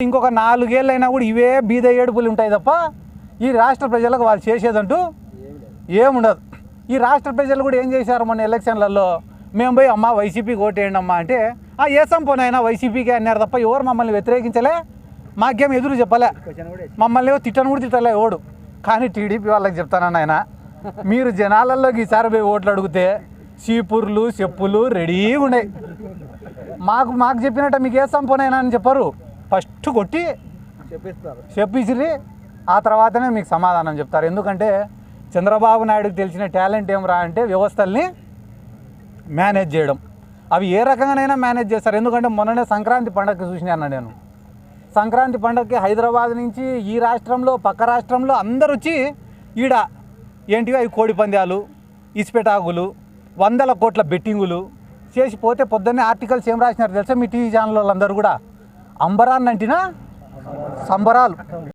ఇంకొక 4 ఏళ్ళైనా కూడా ఇవే బీద ఏడుపులు ఉంటాయి తప్ప ఈ రాష్ట్ర ప్రజలకు వాళ్ళు చేసేదంటూ ఏముండదు. ఈ రాష్ట్ర ప్రజలు కూడా ఏం చేశారు మొన్న ఎలక్షన్లలో, మేము పోయి అమ్మ వైసీపీకి ఓటేయండి అమ్మా అంటే ఏసం పోనైనా వైసీపీకే అన్నారు తప్ప ఎవరు మమ్మల్ని వ్యతిరేకించలే, మాకేం ఎదురు చెప్పలే, మమ్మల్ని తిట్టను కూడా తిట్టలే ఓడు. కానీ టీడీపీ వాళ్ళకి చెప్తానన్న ఆయన, మీరు జనాలలోకి ఈసారి పోయి ఓట్లు అడిగితే చీపుర్లు చెప్పులు రెడీగా ఉన్నాయి. మాకు చెప్పినట్టు మీకు ఏసం పోనైనా అని చెప్పరు, ఫస్ట్ కొట్టి చెప్పిసిరి ఆ తర్వాతనే మీకు సమాధానం చెప్తారు. ఎందుకంటే చంద్రబాబు నాయుడుకి తెలిసిన టాలెంట్ ఏమరా అంటే వ్యవస్థల్ని మేనేజ్ చేయడం. అవి ఏ రకంగానైనా మేనేజ్ చేస్తారు. ఎందుకంటే మొన్ననే సంక్రాంతి పండగకి చూసినాను నేను. సంక్రాంతి పండగకి హైదరాబాద్ నుంచి ఈ రాష్ట్రంలో పక్క రాష్ట్రంలో అందరు వచ్చి ఈడ ఏంటివి అవి కోడి పందాలు, ఇసుపెటాకులు, 100 కోట్ల బెట్టింగులు చేసిపోతే పొద్దున్నే ఆర్టికల్స్ ఏం రాసినారు తెలుసా మీ టీవీ ఛానల్ వాళ్ళందరూ కూడా, అంబరాన్నంటినా సంబరాలు.